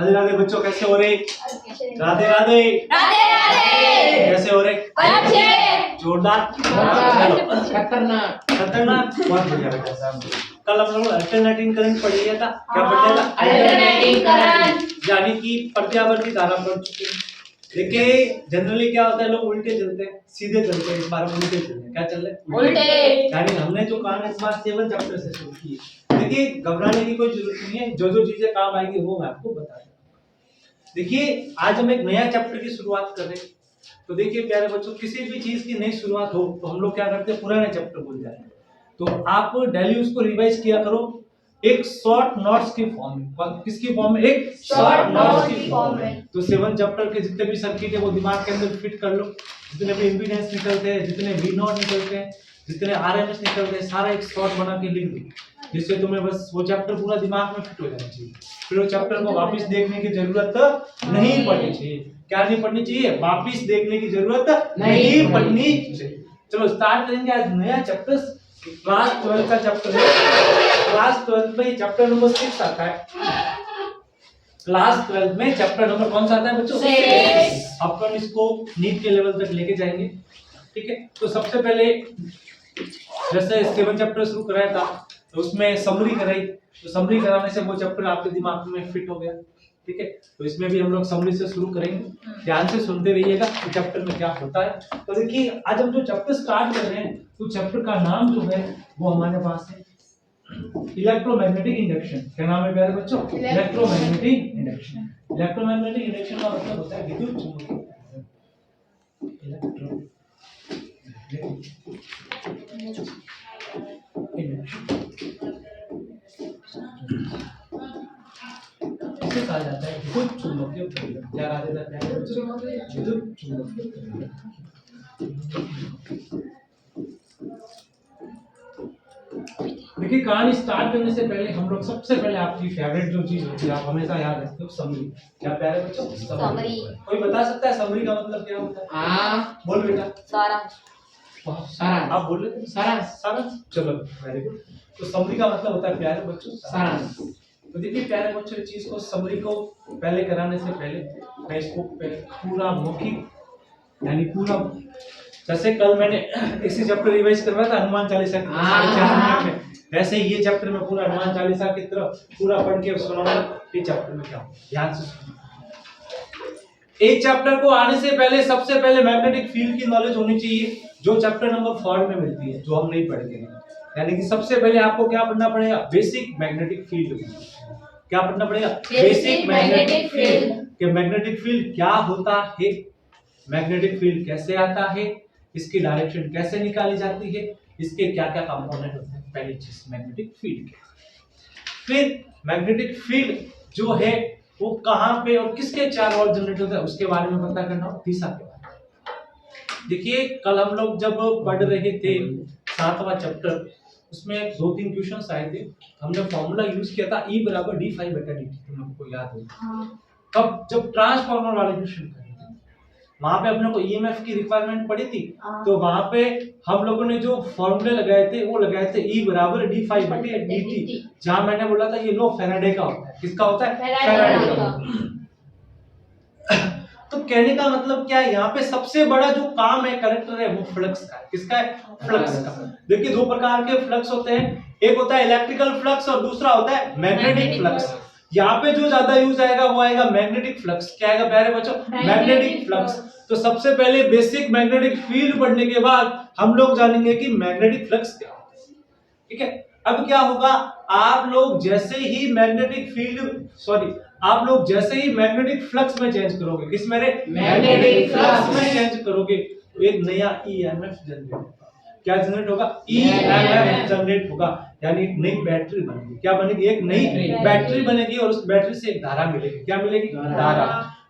राधे राधे बच्चों, कैसे हो रहे? राधे राधे। राधे राधे। कैसे हो रहे? अच्छे। जोरदार, खतरनाक खतरनाक। बहुत बढ़िया बेटा। कल हम लोग अल्टरनेटिंग करंट पढ़ लिया था। क्या पढ़ लिया था? अल्टरनेटिंग करंट, यानी कि प्रत्यावर्ती धारा पढ़ चुके हैं। देखिए जनरली क्या होता है, लोग उल्टे चलते हैं, सीधे चलते हैं। इस बार हम उल्टे चल रहे हैं। क्या चल रहे हैं? उल्टे। यानी हमने जो कहानी इस बार 7 चैप्टर से शुरू की है। देखिए घबराने की कोई जरूरत नहीं है, जो जो चीजें काम आएगी वो मैं आपको बता दूंगा। देखिए आज हम एक नया चैप्टर की शुरुआत कर रहे हैं। तो देखिए प्यारे बच्चों, किसी भी चीज की नई शुरुआत हो तो हम लोग क्या करते हैं, पुराने चैप्टर भूल जाते हैं। तो आप डेली उसको रिवाइज किया करो एक शॉर्ट नोट्स की फॉर्म में। किसकी फॉर्म में? एक शॉर्ट नोट्स की फॉर्म में। तो 7 चैप्टर के जितने भी सर्किट है वो दिमाग के अंदर फिट कर लो। जितने भी इम्पीडेंस निकलते हैं, जितने वी नॉट निकलते हैं, जितने आरएमएस निकलते हैं, सारा एक शॉर्ट बना के लिख दो, जिससे तुम्हें बस वो चैप्टर पूरा दिमाग में फिट हो जाना चाहिए। फिर वो चैप्टर को वापस देखने की जरूरत नहीं पड़नी चाहिए। क्या नहीं पड़नी चाहिए? वापस देखने की जरूरत नहीं पड़नी चाहिए। चलो स्टार्ट करेंगे आज नया चैप्टर। क्लास 12 का चैप्टर है। क्लास 12 में चैप्टर नंबर 6 आता है। क्लास 12 में चैप्टर नंबर कौन सा आता है बच्चों? 6। अपन इसको नीट के लेवल तक लेके जाएंगे, ठीक है। तो सबसे पहले जैसे 7 चैप्टर शुरू कराया था तो उसमें समरी कराई। तो समरी कराने से वो चैप्टर आपके दिमाग में फिट हो गया, ठीक है। तो इसमें भी हम लोग समरी से शुरू करेंगे। ध्यान से सुनते रहिएगा कि चैप्टर में क्या होता है। तो देखिए आज हम जो चैप्टर स्टार्ट कर रहे हैं तो चैप्टर का नाम जो है वो हमारे पास है इलेक्ट्रोमैग्नेटिक इंडक्शन। क्या नाम है प्यारे बच्चों? Electromagnetic induction. इलेक्ट्रोमैग्नेटिक इंडक्शन का मतलब होता है विद्युत चुम्बकीय इसे कहा जाता है विद्युत चुम्बकीय परिवर्तन। क्या कहा जाता है विद्युत चुम्बकीय परिवर्तन। देखिए कहानी स्टार्ट करने से पहले हम लोग सबसे पहले आपकी फेवरेट जो चीज होती है आप हमेशा याद रखते हो, समरी। क्या प्यारे बच्चों? समरी। कोई बता सकता है समरी का मतलब क्या होता है? हाँ बोल बेटा। सारांश। सारांश। आप बोल रहे थे सारांश। सारांश, चलो वेरी गुड। तो समरी का मतलब होता है प्यारे बच्चों सारांश। तो देखिए प्यारे बच्चों इस चीज को समरी को पहले कराने से पहले मैं इसको पूरा मौखिक यानी पूरा, जैसे कल मैंने इसी चैप्टर रिवाइज करवाया था हनुमान चालीसा के 4.5 मिनट में, वैसे ये चैप्टर में पूरा हनुमान चालीसा की तरफ पूरा पढ़ के सुनाऊंगा कि चैप्टर में क्या हो। ध्यान से सुनो। एक चैप्टर को आने से पहले सबसे पहले मैग्नेटिक फील्ड की नॉलेज होनी चाहिए, जो चैप्टर नंबर 4 में मिलती है, जो हम नहीं पढ़ गए। यानी कि सबसे पहले आपको क्या पढ़ना पड़ेगा? Basic magnetic field. क्या पढ़ना पड़ेगा? Basic magnetic field. कि मैग्नेटिक फील्ड क्या होता है, मैग्नेटिक फील्ड कैसे आता है, इसकी डायरेक्शन कैसे निकाली जाती है, इसके क्या क्या कंपोनेंट होते हैं। पहली चीज मैग्नेटिक फील्ड। फिर मैग्नेटिक फील्ड जो है वो कहां पे और किसके चार वॉल जनरेट होता है उसके बारे में पता करना हो। दिशा के बारे में देखिए कल हम लोग जब पढ़ रहे थे 7वां चैप्टर, उसमें 2-3 क्वेश्चंस आए थे। हमने फॉर्मूला यूज किया था E = d∅/dt। तुमको याद होगा कब? जब ट्रांसफार्मर वाले क्वेश्चन थे वहां पे अपने को ईएमएफ की रिक्वायरमेंट पड़ी थी। तो वहां पे हम लोगों ने जो फॉर्मूले लगाए थे वो लगाए थे E = d∅/dt, जहां मैंने बोला था ये लो फैराडे का होता है। किसका होता है? फैराडे का। तो कहने का मतलब क्या है, यहाँ पे सबसे बड़ा जो काम है कंडक्टर है वो फ्लक्स का है। किसका है? फ्लक्स का। देखिए 2 प्रकार के फ्लक्स होते हैं, एक होता है इलेक्ट्रिकल फ्लक्स और दूसरा होता है मैग्नेटिक फ्लक्स। यहाँ पे जो ज्यादा यूज आएगा वो आएगा मैग्नेटिक फ्लक्स। क्या आएगा प्यारे बच्चों? Magnetic flux. तो सबसे पहले बेसिक मैग्नेटिक फील्ड पढ़ने के बाद हम लोग जानेंगे कि मैग्नेटिक फ्लक्स क्या होता है, ठीक है। अब क्या होगा, आप लोग जैसे ही मैग्नेटिक फ्लक्स में चेंज करोगे, किस में? मैग्नेटिक फ्लक्स में चेंज करोगे तो एक नया ईएमएफ जनरेट होगा। क्या जनरेट होगा? ईएमएफ जनरेट होगा, यानी एक नई बैटरी बनेगी। क्या बनेगी? एक नई बैटरी बनेगी और उस बैटरी से एक धारा मिलेगी। क्या मिलेगी? धारा।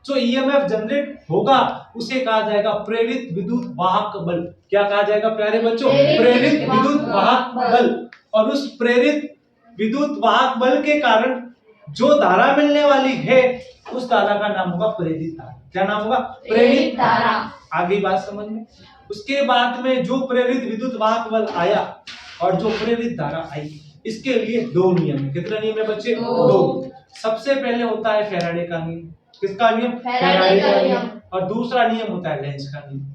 जो ईएमएफ जनरेट होगा उसे कहा जाएगा प्रेरित विद्युत वाहक बल। क्या कहा जाएगा प्यारे बच्चों? प्रेरित विद्युत वाहक बल। और उस प्रेरित विद्युत वाहक बल के कारण जो धारा मिलने वाली है उस धारा का नाम होगा प्रेरित धारा। क्या नाम होगा? प्रेरित धारा। आगे बात समझ में। उसके बाद में जो प्रेरित विद्युत वाहक बल आया और जो प्रेरित धारा आई इसके लिए दो नियम है। कितने नियम है बच्चे? दो। सबसे पहले होता है फैराडे का नियम। किसका नियम? फैराडे का नियम। और दूसरा नियम होता है लेंज का नियम।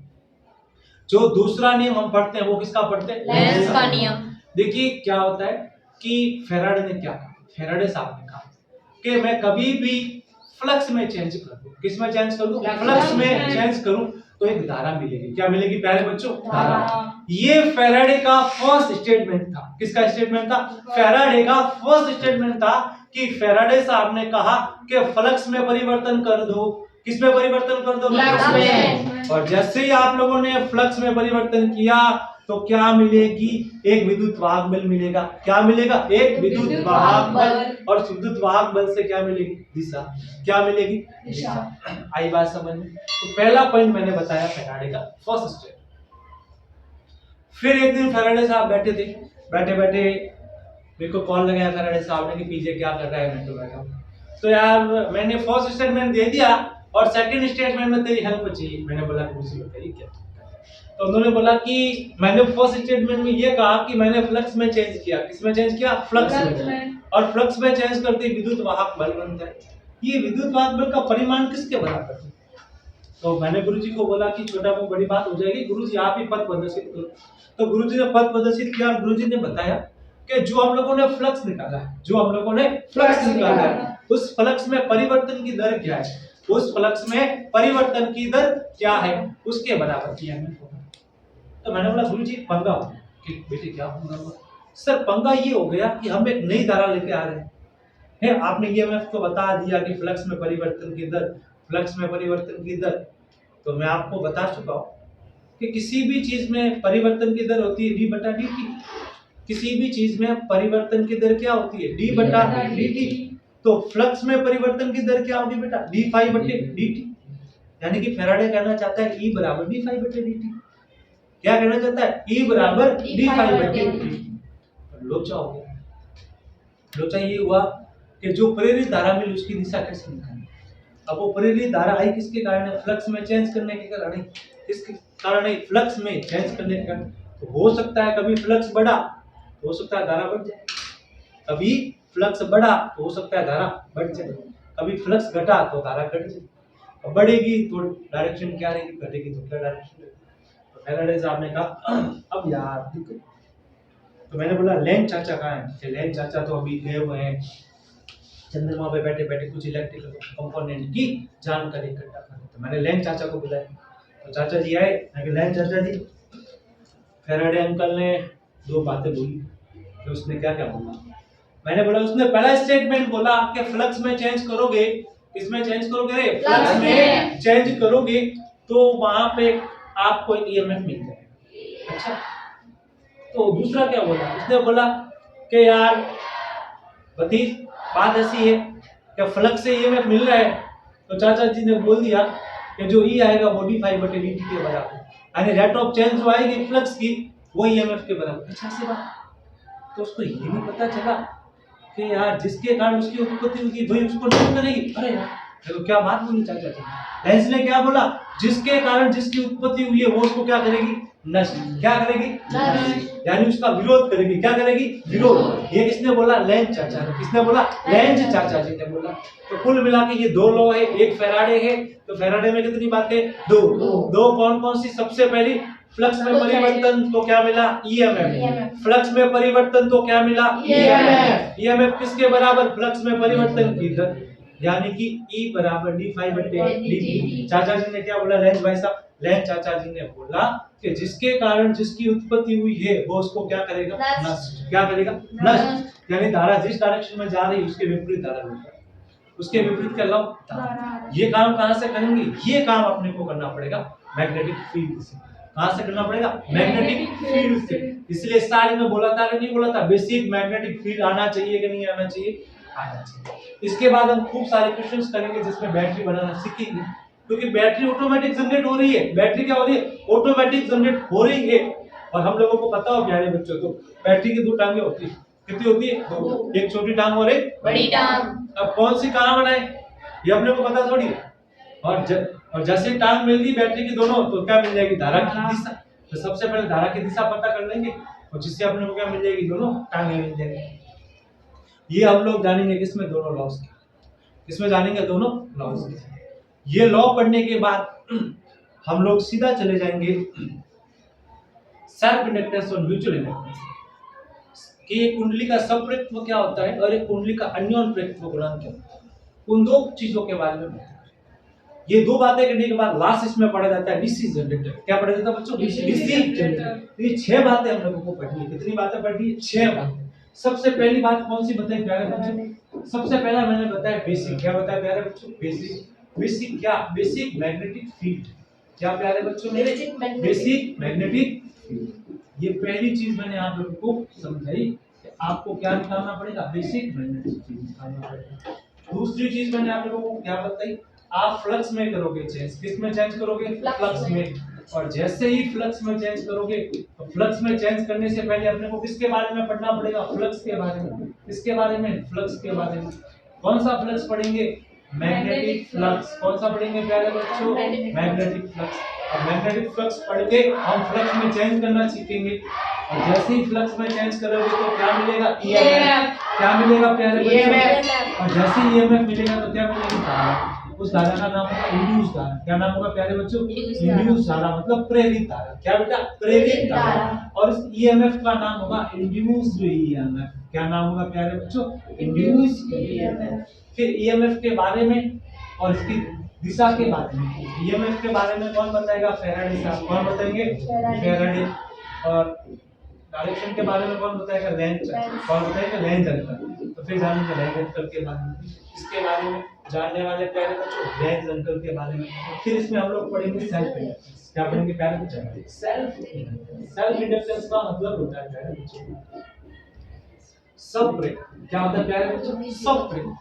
जो दूसरा नियम हम पढ़ते हैं वो किसका पढ़ते हैं? लेंज का नियम। देखिए क्या होता है कि फैराडे ने क्या कहा, फैराडे साहब ने कहा कि मैं कभी भी फ्लक्स में चेंज कर दूं, किस में चेंज कर दूं? फ्लक्स में चेंज करूं तो एक धारा मिलेगी। क्या मिलेगी प्यारे बच्चों? धारा। ये फैराडे का फर्स्ट स्टेटमेंट था। किसका स्टेटमेंट था? फैराडे का फर्स्ट स्टेटमेंट था कि फैराडे साहब ने कहा कि फ्लक्स में परिवर्तन कर दो। किस में परिवर्तन कर दो? फ्लक्स में। और जैसे ही आप लोगों ने फ्लक्स में परिवर्तन किया तो क्या मिलेगी? एक विद्युत वाहक बल मिलेगा। क्या मिलेगा? एक विद्युत वाहक बल। और विद्युत वाहक बल से क्या मिलेगी? दिशा। क्या मिलेगी? दिशा। आई बात समझ में? तो पहला पॉइंट मैंने बताया फैराडे का फर्स्ट स्टेप। फिर एक दिन फैराडे साहब बैठे थे, बैठे बैठे मेरे को कॉल लगाया फैराडे साहब ने कि पीछे क्या कर रहा है? मैं तो बैठा हूं। तो यार मैंने फर्स्ट स्टेटमेंट दे दिया और सेकंड स्टेटमेंट में तेरी हेल्प चाहिए। मैंने बोला मुझे बताइए क्या। तो उन्होंने बोला कि मैंने फर्स्ट स्टेटमेंट में ये कहा कि मैंने फ्लक्स में चेंज किया। किसमें चेंज किया? फ्लक्स में। और फ्लक्स में चेंज करते विद्युत वाहक बल बनता है। ये विद्युत वाहक बल का परिमाण किसके बराबर है? तो मैंने गुरुजी को बोला कि छोटा वो बड़ी बात हो जाएगी, गुरुजी आप ही पद प्रदर्शित करो। तो गुरुजी ने पद प्रदर्शित किया और गुरुजी ने बताया कि जो हम लोगों ने फ्लक्स निकाला है, जो हम लोगों ने फ्लक्स निकाला है, उस फ्लक्स में परिवर्तन की दर क्या है? उस फ्लक्स में परिवर्तन की दर क्या है? उसके बराबर किया मैंने। तो मैंने बोला गुरुजी पंगा हो गया। कि बेटे क्या पंगा हुआ? सर पंगा ये हो गया कि हम एक नई धारा लेके आ रहे हैं। आपने ये मैं तो बता दिया कि फ्लक्स में परिवर्तन की दर, फ्लक्स में परिवर्तन की दर। तो मैं आपको बता चुका हूं कि किसी भी चीज में परिवर्तन की दर होती है d बटा dt। किसी भी चीज में परिवर्तन की दर क्या होती है? d बटा dt। तो फ्लक्स में परिवर्तन की दर क्या होगी बेटा? d फाई बटे dt। यानी कि फैराडे कहना चाहता है E बराबर d फाई बटे dt। क्या कहना चाहता है? E बराबर d फाई बटे dt। लोचा हो गया। लोचा ये हुआ कि जो प्रेरित धारा मिली उसकी दिशा कैसे निकालें? अब वो प्रेरित धारा आई किसके कारण है? फ्लक्स में चेंज करने के कारण है। किसके कारण है? फ्लक्स में चेंज करने के कारण। तो हो सकता है कभी फ्लक्स बढ़ा तो हो सकता है धारा बढ़ जाए, कभी फ्लक्स बढ़ा तो हो सकता है धारा बढ़ जाए, कभी फ्लक्स घटा तो धारा घट जाए। बढ़ेगी तो डायरेक्शन क्या रहेगी, घटेगी तो क्या डायरेक्शन रहेगी। तो फैराडे साहब ने कहा अब यार ठीक। तो मैंने बोला लेंज चाचा कहाँ है? लेंज चाचा तो अभी गए हुए हैं चंद्रमा पे बैठे बैठे कुछ इलेक्ट्रिकल कंपोनेंट की जानकारी इकट्ठा कर। तो मैंने लेंज चाचा को बुलाया। तो चाचा जी आए। मैंने लेंज चाचा जी, फैराडे अंकल ने दो बातें बोली। तो उसने क्या क्या बोला? मैंने बोला उसने पहला स्टेटमेंट बोला कि फ्लक्स में चेंज करोगे। किसमें चेंज करोगे रे? फ्लक्स में चेंज करोगे तो वहां पे आपको एक ईएमएफ मिल जाएगा। अच्छा, तो दूसरा क्या बोला? उसने बोला कि यार भतीज बात ऐसी है कि फ्लक्स से ईएमएफ मिल रहा है। तो चाचा जी ने बोल दिया कि जो ई आएगा वो डी फाई बटे dt के बराबर, यानी रेट ऑफ चेंज जो आएगी फ्लक्स की वो ईएमएफ के बराबर। अच्छा से बात। तो उसको ये भी पता चला कि यार जिसके कारण उसकी उत्पत्ति होगी वही उसको नष्ट करेगी। अरे यार तो क्या बात बोली चाचा जी? लेंज ने क्या बोला? जिसके कारण जिसकी उत्पत्ति हुई है वो उसको क्या करेगी? नष्ट। क्या करेगी? नष्ट। यानी उसका विरोध करेगी। क्या करेगी? विरोध। ये किसने बोला? लेंज चाचा ने। किसने बोला? लेंज चाचा जी ने बोला। तो कुल मिला के ये दो लॉ है, एक फैराडे है। तो फैराडे में कितनी बातें? दो कौन कौन सी? सबसे पहली फ्लक्स में परिवर्तन तो क्या मिला? ईएमएफ। फ्लक्स में परिवर्तन तो क्या मिला? ईएमएफ। ईएमएफ किसके बराबर? फ्लक्स में परिवर्तन की दर, यानी कि E बराबर डी फाई बटे dt। चाचा जी ने क्या बोला? लेंज भाई साहब, लेंज चाचा जी ने बोला कि जिसके कारण जिसकी उत्पत्ति हुई है वो उसको क्या करेगा? नष्ट। क्या करेगा? नष्ट। यानी धारा जिस डायरेक्शन में जा रही है उसके विपरीत धारा लेगा, उसके विपरीत क्या लाओ। ये काम कहां से करेंगे? ये काम अपने को करना पड़ेगा मैग्नेटिक फील्ड से। कहां से करना पड़ेगा? मैग्नेटिक फील्ड से। इसलिए स्टार्टिंग में बोला था कि नहीं बोला था? बेसिक मैग्नेटिक फील्ड आना चाहिए कि नहीं आना चाहिए? आना चाहिए। इसके बाद हम खूब सारे क्वेश्चंस करेंगे जिसमें बैटरी बनाना सीखेंगे, क्योंकि बैटरी ऑटोमेटिक जनरेट हो रही है। बैटरी क्या हो रही है? ऑटोमेटिक जनरेट हो रही है। और हम लोगों को पता हो प्यारे बच्चों, तो बैटरी की दो टांगें होती है। कितनी होती है? दो। एक छोटी टांग और एक बड़ी टांग। अब कौन सी कहां बनाए ये अपने को पता थोड़ी। और जैसे टांग मिल गई बैटरी की दोनों तो क्या मिल जाएगी? धारा की दिशा। तो सबसे पहले धारा की दिशा पता कर लेंगे और जिससे अपने को क्या मिल जाएगी, दोनों टांगे मिल जाएंगी। ये हम लोग जानेंगे किसमें, दोनों लॉज के, इसमें जानेंगे दोनों लॉज के। ये लॉ पढ़ने के बाद हम लोग सीधा चले जाएंगे सेल्फ इंडक्टेंस और म्यूचुअल इंडक्टेंस कि एक कुंडली का सप्रतित्व क्या होता है और एक कुंडली का अन्योन्य प्रतित्व गुणांक क्या होता है, उन दो चीजों के बारे में। ये दो बातें करने के बाद लास्ट इसमें पढ़ा जाता है डीसी जनरेटर। क्या पढ़ा जाता है बच्चों, डीसी जनरेटर। ये 6 बातें हम लोगों को पढ़नी है। कितनी बातें पढ़नी है, 6 बातें। सबसे पहली बात कौन सी बताई प्यारे बच्चों, सबसे पहला मैंने बताया बेसिक। क्या बताया प्यारे बच्चों, बेसिक। बेसिक क्या, बेसिक मैग्नेटिक फील्ड। क्या प्यारे बच्चों, बेसिक मैग्नेटिक फील्ड। ये पहली चीज मैंने आप लोगों को समझाई कि आपको क्या निकालना पड़ेगा, बेसिक मैग्नेटिक फील्ड निकालना पड़ेगा। दूसरी चीज मैंने आप लोगों को क्या बताई, आप फ्लक्स में करोगे चेंज। किस में चेंज करोगे, फ्लक्स में। और जैसे ही फ्लक्स में चेंज करोगे तो फ्लक्स में चेंज करने से पहले अपने को किसके बारे में पढ़ना पड़ेगा, फ्लक्स के बारे में। किसके बारे में, फ्लक्स के बारे में। कौन सा फ्लक्स पढ़ेंगे, मैग्नेटिक फ्लक्स। कौन सा पढ़ेंगे प्यारे बच्चों, मैग्नेटिक फ्लक्स। अब मैग्नेटिक फ्लक्स पढ़ के हम फ्लक्स में चेंज करना सीखेंगे। और जैसे ही फ्लक्स में चेंज करोगे तो क्या मिलेगा, ईएमएफ। क्या मिलेगा प्यारे बच्चों, और जैसे ही ईएमएफ मिलेगा तो क्या मिलेगी, धारा। उस धारा का नाम होगा इंड्यूस धारा। क्या नाम होगा प्यारे बच्चों, इंड्यूस धारा, मतलब प्रेरित धारा। क्या बेटा, प्रेरित धारा। और इस ईएमएफ का नाम होगा इंड्यूस्ड ईएमएफ। क्या नाम होगा प्यारे बच्चों, इंड्यूस्ड ईएमएफ। फिर ईएमएफ के बारे में और इसकी दिशा के बारे में। ईएमएफ के बारे में कौन बताएगा, फैराडे साहब। कौन बताएंगे, फैराडे। और डायरेक्शन के बारे में कौन बताएगा, लेंज। कौन बताएगा, लेंज अंकल। तो फिर जानेंगे लेंज अंकल के बारे में। इसके बारे में जानने वाले प्यारे बच्चों, लेंज अंकल के बारे में। फिर इसमें हम लोग पढ़ेंगे सेल्फ इंडक्टेंस। क्या पढ़ेंगे प्यारे बच्चों, सेल्फ इंडक्टेंस। सेल्फ इंडक्टेंस का मतलब होता है प्यारे बच्चों सप्रेम। क्या होता है प्यारे बच्चों, सप्रेम।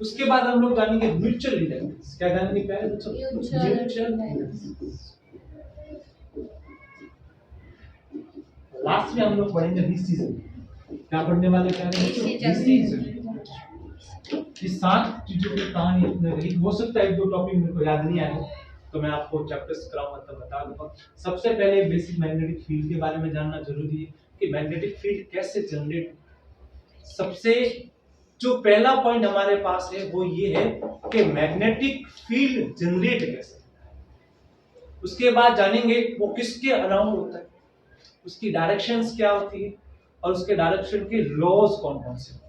उसके बाद हम लोग जानेंगे म्यूचुअल इंडक्टेंस। क्या जानेंगे प्यारे बच्चों, म्यूचुअल इंडक्टेंस। लास्ट में हम लोग पढ़ेंगे डीसी जनरेटर। क्या पढ़ने वाले प्यारे बच्चों, डीसी जनरेटर। इस 7 चीजों की कहानी इतने रही। हो सकता है 1-2 टॉपिक मेरे को याद नहीं आए तो मैं आपको चैप्टर्स कराऊंगा तब बता दूंगा। सबसे पहले बेसिक मैग्नेटिक फील्ड के बारे में जानना जरूरी है कि मैग्नेटिक फील्ड कैसे जनरेट। सबसे जो पहला पॉइंट हमारे पास है वो ये है कि मैग्नेटिक फील्ड जनरेट कैसे। उसके बाद जानेंगे वो किसके अराउंड होता है, उसकी डायरेक्शंस क्या होती है और उसके डायरेक्शन के लॉज कौन कौन से,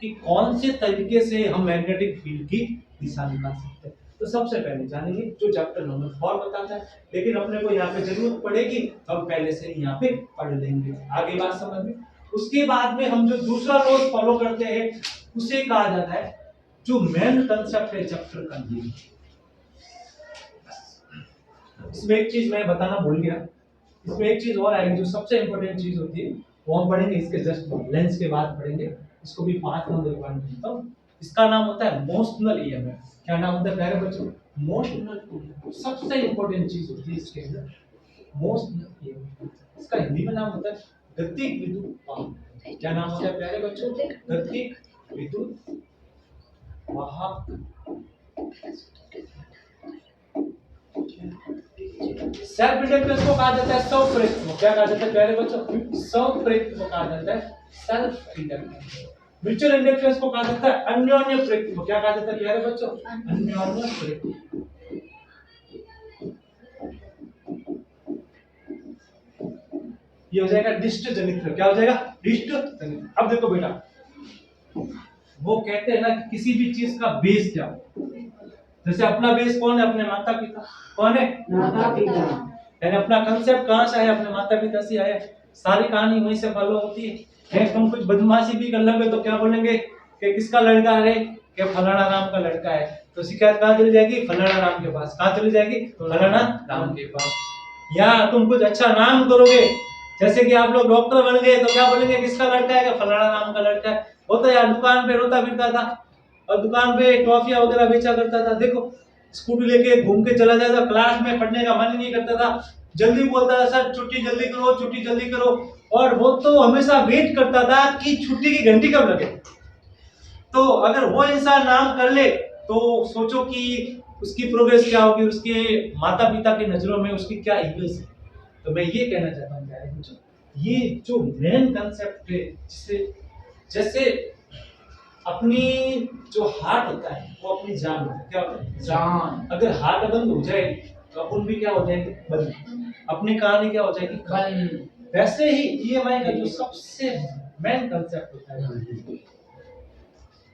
कि कौन से तरीके से हम मैग्नेटिक फील्ड की दिशा निकाल सकते हैं। तो सबसे पहले जानेंगे जो चैप्टर नंबर 4 बताता है, लेकिन अपने को यहाँ पे जरूरत पड़ेगी तो हम पहले से यहाँ पे पढ़ लेंगे। आगे बात समझ में। उसके बाद में हम जो दूसरा लॉज फॉलो करते हैं उसे कहा जाता है, जो मेन कंसेप्ट है चैप्टर का ये। इसमें एक चीज मैं बताना भूल गया, इसमें एक चीज और आएगी जो सबसे इंपॉर्टेंट चीज होती है, वो हम पढ़ेंगे इसके जस्ट लेंस के बाद पढ़ेंगे। इसको भी 5 नंबर पॉइंट देता हूँ। इसका नाम होता है मोशनल ईएमएफ। क्या नाम होता है प्यारे बच्चों, मोशनल ईएमएफ। सबसे इंपॉर्टेंट चीज होती है इसके अंदर मोशनल ईएमएफ। इसका हिंदी में नाम होता है गतिक विद्युत वाहक। क्या नाम होता है प्यारे बच्चों, गतिक विद्युत वाहक। सेल्फ इंडक्टेंस को कहा जाता है स्वप्रेरित्व। क्या कहा जाता है प्यारे बच्चों, स्वप्रेरित्व कहा जाता है सेल्फ इंडक्टेंस। म्यूचुअल इंडक्टेंस को कहा जाता है अन्योन्य प्रेरित्व। क्या कहा जाता है प्यारे बच्चों, अन्योन्य प्रेरित्व। ये हो जाएगा डिष्ट जनित्र। क्या हो जाएगा, डिष्ट जनित्र। अब देखो बेटा, वो कहते हैं ना कि किसी भी चीज का बेस क्या हो। जैसे अपना बेस कौन है, अपने माता पिता। कौन है, माता पिता। यानी अपना कंसेप्ट कहाँ से आया, अपने माता पिता से आया। सारी कहानी वहीं से फॉलो होती है। तुम कुछ बदमाशी भी कर लोगे तो क्या बोलेंगे कि किसका लड़का है, कि फलाना राम का लड़का है, तो शिकायत कहाँ चली जाएगी, फलाना राम के पास। कहाँ चली जाएगी, फलाना राम के पास। या तुम कुछ अच्छा नाम करोगे, जैसे कि आप लोग डॉक्टर बन गए तो क्या बोलेंगे, किसका लड़का है, फलाना राम का लड़का है। वो तो यार दुकान पे रोता फिरता था और दुकान पे टॉफियां वगैरह बेचा करता था। देखो स्कूटी लेके घूम के चला जाता, क्लास में पढ़ने का मन नहीं करता था, जल्दी बोलता था सर छुट्टी जल्दी करो, छुट्टी जल्दी करो। और वो तो हमेशा वेट करता था कि छुट्टी की घंटी कब लगे। तो अगर वो इंसान नाम कर ले तो सोचो कि उसकी प्रोग्रेस क्या होगी, उसके माता पिता की नजरों में उसकी क्या इमेज है। तो मैं ये कहना चाहता हूँ प्यारे बच्चों ये जो मेन कंसेप्ट है, जिसे जैसे अपनी जो हार्ट होता है वो अपनी जान होता है, क्या होता है जान। अगर हार्ट बंद हो जाए तो अपन भी क्या हो जाएंगे, बंद। अपनी कहानी क्या हो जाएगी, बन। वैसे ही ईएमआई का जो सबसे मेन कंसेप्ट होता है,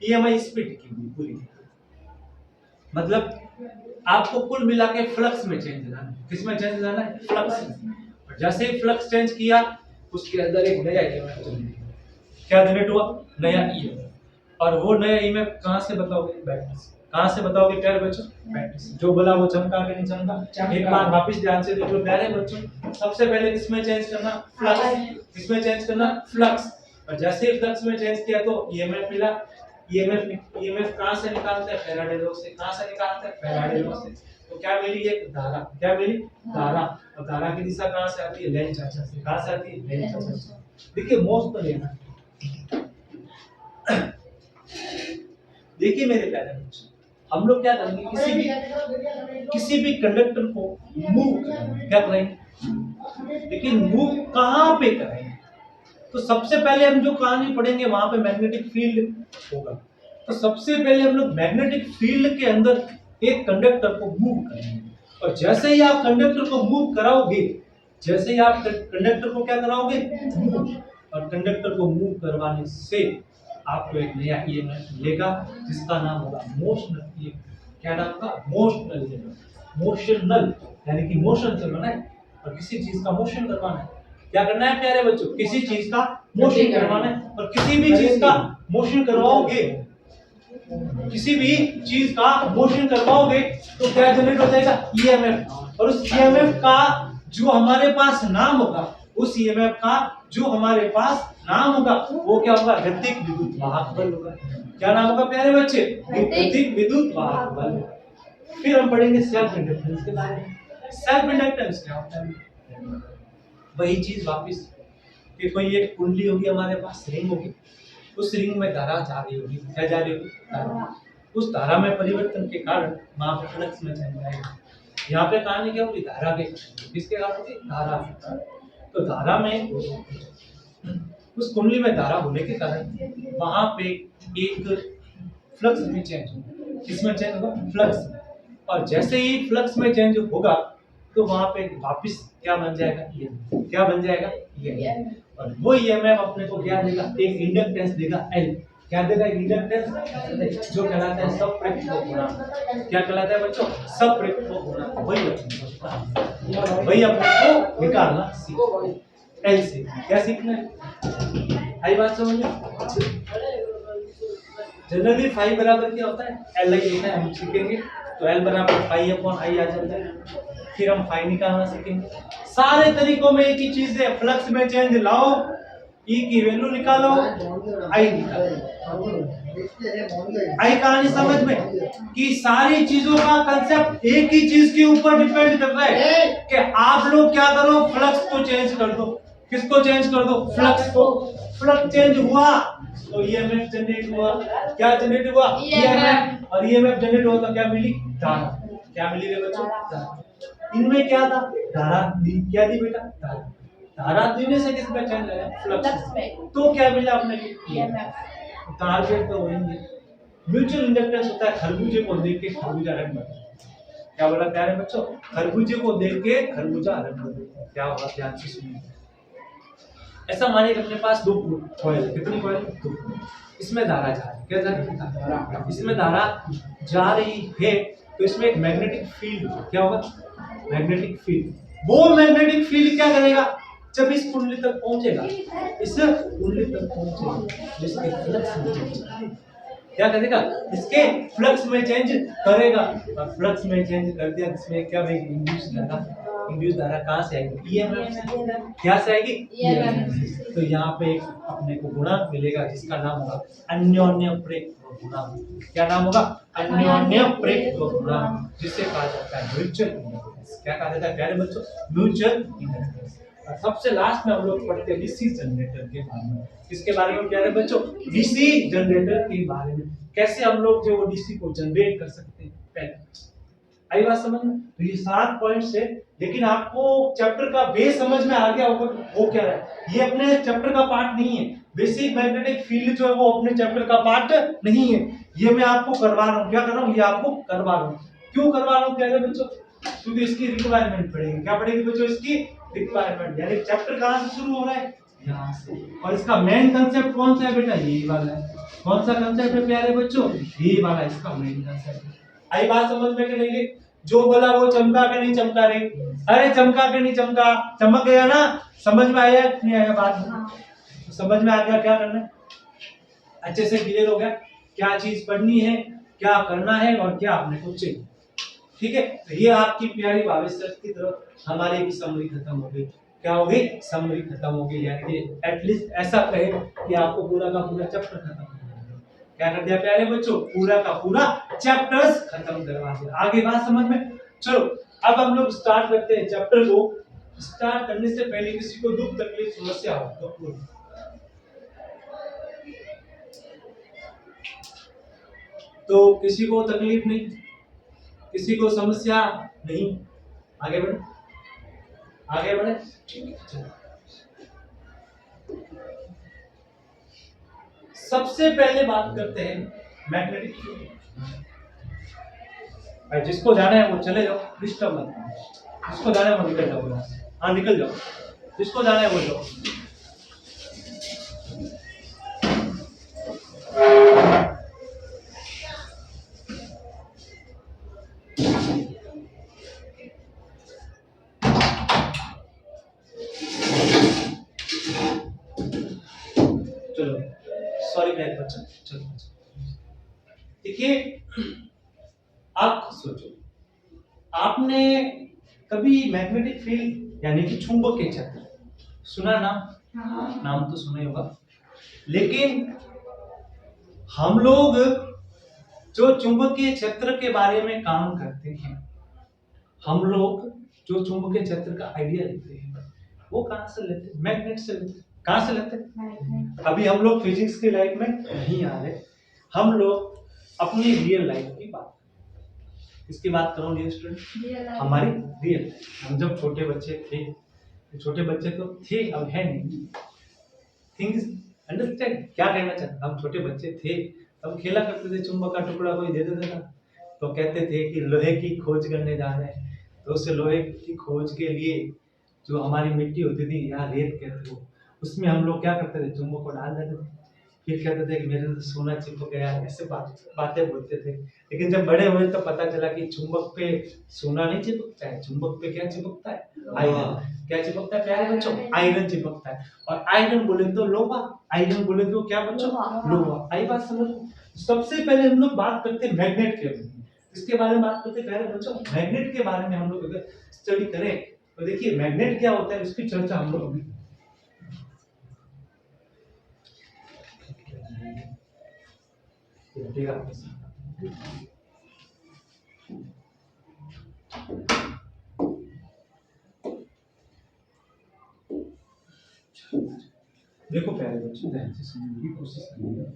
ईएमआई इस पे टिकी हुई पूरी। मतलब आपको कुल मिला के फ्लक्स में चेंज लाना है। किसमें चेंज लाना है, फ्लक्स में। और जैसे ही फ्लक्स चेंज किया, उसके अंदर एक नया ईएमएफ जनरेट हुआ। क्या जनरेट हुआ, नया ईएमएफ। और वो नया ईएमएफ कहां से बताओगे, बैटरी से। कहां से बताओगे प्यारे बच्चों, बैटरी से। जो बोला वो चमका के नहीं चमका, एक बार वापस ध्यान से देखो प्यारे बच्चों। सबसे पहले किसमें चेंज करना, फ्लक्स। किसमें चेंज करना, फ्लक्स। और जैसे ही फ्लक्स में चेंज किया तो ईएमएफ मिला। ईएमएफ कहां से निकालते हैं, फैराडे लॉ से। कहां से निकालते हैं, फैराडे लॉ से। तो क्या मिली, एक धारा। क्या मिली, धारा। और धारा की दिशा कहां से आती है, लेंज चाचा से। कहां से आती है, लेंज चाचा से। देखिए मोस्ट तो लेना, देखिए मेरे प्यारे बच्चों, हम लोग क्या करेंगे, किसी भी कंडक्टर को मूव करेंगे। क्या करेंगे, लेकिन मूव कहां पे करेंगे। तो सबसे पहले हम जो कहानी पढ़ेंगे वहां पे मैग्नेटिक फील्ड होगा। तो सबसे पहले हम लोग मैग्नेटिक फील्ड के अंदर एक कंडक्टर को मूव करेंगे। और जैसे ही आप कंडक्टर को मूव कराओगे, जैसे ही आप कंडक्टर को क्या कराओगे, मूव। और कंडक्टर को मूव करवाने से आपको एक नया ईएमएफ मिलेगा, जिसका नाम होगा मोशनल ईएमएफ। क्या नाम होगा, मोशनल ईएमएफ। मोशनल यानी कि मोशन से बना है, और किसी चीज का मोशन करवाना है। क्या करना है प्यारे बच्चों, किसी चीज का मोशन करवाना है। और किसी भी चीज का मोशन करवाओगे, किसी भी चीज का मोशन करवाओगे तो क्या जनरेट हो जाएगा, ईएमएफ। और उस ईएमएफ का जो हमारे पास नाम होगा, उस ईएमएफ का जो हमारे पास नाम होगा, वो क्या होगा, गतिक विद्युत वाहक बल होगा। क्या नाम होगा प्यारे बच्चे, गतिक विद्युत वाहक बल। फिर हम पढ़ेंगे सेल्फ इंडक्टेंस के बारे में। सेल्फ इंडक्टेंस क्या होता है, वही चीज वापस कि कोई एक कुंडली होगी हमारे पास, रिंग होगी। उस रिंग में धारा जा रही होगी। क्या जा रही होगी, धारा। उस धारा में परिवर्तन के कारण वहां पे फ्लक्स में चेंज आएगा। यहाँ पे कहानी क्या होगी, धारा के, किसके कारण होगी, धारा। तो धारा में, उस कुंडली में धारा होने के कारण वहां पे एक फ्लक्स में चेंज होगा। किसमें चेंज होगा, फ्लक्स। और जैसे ही फ्लक्स में चेंज होगा तो वहां पे वापस क्या बन जाएगा, ईएमएफ। क्या बन जाएगा, ईएमएफ। और वो ईएमएफ अपने को क्या देगा, एक इंडक्टेंस देगा, एल। क्या देगा, इंडक्टेंस, जो कहलाता है सप्रेक्टिव गुणांक। क्या कहलाता है बच्चों, सप्रेक्टिव गुणांक। वही अपने को निकालना सीखो, एल से। क्या सीखना है, आई बात समझ में। जनरली फाई बराबर क्या होता है, एल आई लिखना है, हम सीखेंगे। तो एल बराबर फाई अपॉन आई आ जाता है। फिर हम फाई निकालना सीखेंगे। सारे तरीकों में एक ही चीज है, फ्लक्स में चेंज लाओ, ई की वैल्यू निकालो, आई निकालो। आई कहानी समझ में, कि सारी चीजों का कंसेप्ट एक ही चीज के ऊपर डिपेंड कर रहा है कि आप लोग क्या करो, फ्लक्स को चेंज कर दो। किसको चेंज कर दो, फ्लक्स को। फ्लक्स चेंज हुआ तो ईएमएफ जनरेट हुआ। क्या जनरेट हुआ, ईएमएफ। और ईएमएफ जनरेट हुआ तो क्या मिली, धारा। क्या मिली रे बच्चों, धारा। इनमें क्या था, धारा दी। क्या दी बेटा, धारा। धारा देने से किस पे चेंज आया, फ्लक्स में। तो क्या मिला अपने को, ईएमएफ। टारगेट तो वही है। म्यूचुअल इंडक्टेंस होता है खरबूजे को देख के खरबूजा रंग बदलता है। क्या बोला प्यारे बच्चों, खरबूजे को देख के खरबूजा रंग बदलता है। क्या होगा, ध्यान से सुनिए। ऐसा मानिए अपने पास दो कॉइल, कितनी कॉइल, दो। इसमें धारा जा रही है, क्या जा रही है, इसमें धारा जा रही है। तो इसमें एक मैग्नेटिक फील्ड, क्या होगा, मैग्नेटिक फील्ड। वो मैग्नेटिक फील्ड क्या करेगा, जब इस कुंडली तक पहुंचेगा, इस कुंडली तक पहुंचेगा, जिसके फ्लक्स में चेंज क्या करेगा, इसके फ्लक्स में चेंज करेगा। और फ्लक्स में चेंज कर दिया, इसमें क्या भाई, इंड्यूस धारा। इंड्यूस धारा कहां से आएगी, ईएमएफ से। क्या से आएगी, ईएमएफ। तो यहाँ पे एक अपने को गुणांक मिलेगा, जिसका नाम होगा अन्योन्य प्रेरक गुणांक। क्या नाम होगा, अन्योन्य प्रेरक गुणांक, जिसे कहा जाता है म्यूचुअल इंडक्टेंस। क्या कहा जाता है प्यारे बच्चों, म्यूचुअल इंडक्टेंस। और सबसे लास्ट में हम लोग पढ़ते हैं डीसी जनरेटर के बारे में। किसके बारे में प्यारे बच्चों, डीसी जनरेटर के बारे में। कैसे हम लोग जो डीसी को जनरेट कर सकते हैं, पहले आई बात समझ में? तो ये 7 पॉइंट्स है, लेकिन आपको चैप्टर का बेस समझ में आ गया होगा वो क्या है। ये अपने चैप्टर का पार्ट नहीं है, बेसिक मैग्नेटिक फील्ड जो है वो अपने चैप्टर का पार्ट नहीं है। ये मैं आपको करवा रहा हूँ, क्या कर रहा हूँ, ये आपको करवा रहा हूँ। क्यों करवा रहा हूँ प्यारे बच्चों? क्योंकि इसकी रिक्वायरमेंट पड़ेगी। क्या पड़ेगी बच्चों? इसकी रिक्वायरमेंट। यानी चैप्टर कहाँ से शुरू हो रहा है? यहाँ से। और इसका मेन कंसेप्ट कौन सा है बेटा? ये वाला है। कौन सा कंसेप्ट है प्यारे बच्चों? ये वाला इसका मेन कंसेप्ट है। आई बात समझ में कि नहीं? जो बोला वो चमका के नहीं चमका रे? अरे चमका के नहीं चमका, चमक गया ना? समझ में आया नहीं आया बात? तो समझ में आ गया क्या करना है? अच्छे से क्लियर हो गया क्या चीज पढ़नी है, क्या करना है और क्या अपने को चाहिए। ठीक है, तो ये आपकी प्यारी भावेश सर की तरफ हमारी भी समरी खत्म हो गई। क्या हो गई? समरी खत्म हो गई। यानी एटलीस्ट ऐसा कहे कि आपको पूरा का पूरा चैप्टर खत्म हो गया। क्या कर दिया प्यारे बच्चों? पूरा का पूरा चैप्टर्स खत्म करवा दिया। आगे बात समझ में? चलो अब हम लोग स्टार्ट करते हैं चैप्टर को। स्टार्ट करने से पहले किसी को दुख तकलीफ समस्या हो तो बोलो। तो किसी को तकलीफ नहीं, किसी को समस्या नहीं, आगे बढ़े, आगे बढ़े। ठीक है, चलो। सबसे पहले बात करते हैं मैग्नेटिक फील्ड। भाई जिसको जाना है वो चले जाओ, डिस्टर्ब मत करो। जिसको जाना है वो निकल जाओ यहाँ से। हाँ निकल जाओ, जिसको जाना है वो जाओ। चलो सॉरी मेरे बच्चा, चलो देखिए आप खुद सोचो, आपने कभी मैग्नेटिक फील्ड यानी कि चुंबकीय क्षेत्र सुना ना? नाम तो सुना ही होगा। लेकिन हम लोग जो चुंबकीय क्षेत्र के बारे में काम करते हैं, हम लोग जो चुंबकीय क्षेत्र का आइडिया लेते हैं वो कहाँ से लेते हैं? मैग्नेट से लेते हैं। कहाँ से लेते हैं? अभी हम लोग फिजिक्स की लाइफ में नहीं आ रहे, हम लोग अपनी रियल लाइफ की बात, किसकी बात करो डियर स्टूडेंट? हमारी रियल। हम जब छोटे बच्चे थे, छोटे बच्चे तो थे अब है नहीं, थिंग्स अंडरस्टैंड क्या कहना चाहते? हम छोटे बच्चे थे तब खेला करते थे, चुंबक का टुकड़ा कोई दे देता था तो कहते थे कि लोहे की खोज करने जा रहे हैं। तो उस लोहे की खोज के लिए जो हमारी मिट्टी होती थी या रेत कहते हो, उसमें हम लोग क्या करते थे? चुंबक को डाल देते थे। फिर कहते थे कि मेरे तो सोना चिपक गया, ऐसे बातें बोलते थे। लेकिन जब बड़े हुए तो पता चला कि चुंबक पे सोना नहीं चिपकता है, चुंबक पे क्या चिपकता है? आयरन। क्या चिपकता है प्यारे बच्चों? आयरन चिपकता है। और आयरन बोले तो लोहा, आयरन बोले तो क्या बच्चों? लोहा। आई बात समझ? सबसे पहले हम लोग बात करते हैं मैग्नेट के बारे में। इसके बारे में बात करते हैं प्यारे बच्चों, मैग्नेट के बारे में हम लोग अगर स्टडी करें तो देखिए मैग्नेट क्या होता है, इसकी चर्चा हम लोग अभी देखो प्यारे बच्चों, ध्यान से सुनने की कोशिश करिएगा।